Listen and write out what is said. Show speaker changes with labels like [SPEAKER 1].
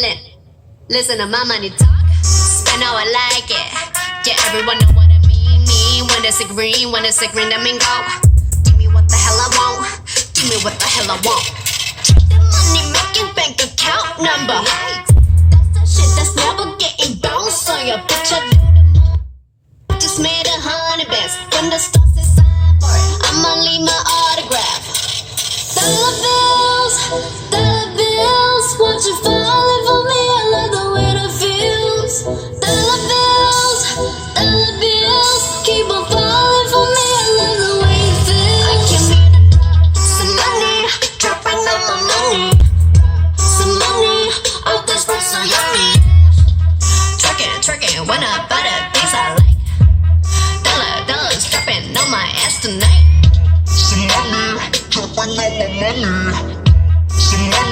[SPEAKER 1] silent. Listen to my money talk. Spend how I like it. Yeah, everyone know what I mean. Me, when it's a green, that mean go. Give me what the hell I want. Give me what the hell I want. Check the money making bank account number. That's the shit that's never getting bounced on your bitch. I do the most. Just made 100 bands. When the stars say sign for it, I'ma leave my autograph. Dollar bills, won't you falling for me? I love the way that feels. Dollar bills, keep on falling for me. I love the way it feels. I came here to drop some money, dropping on my money. Some money, all this for so yummy. Tricking, when I buy the things I like. Dollars dropping on my ass tonight. Some money, dropping on my money. Some money.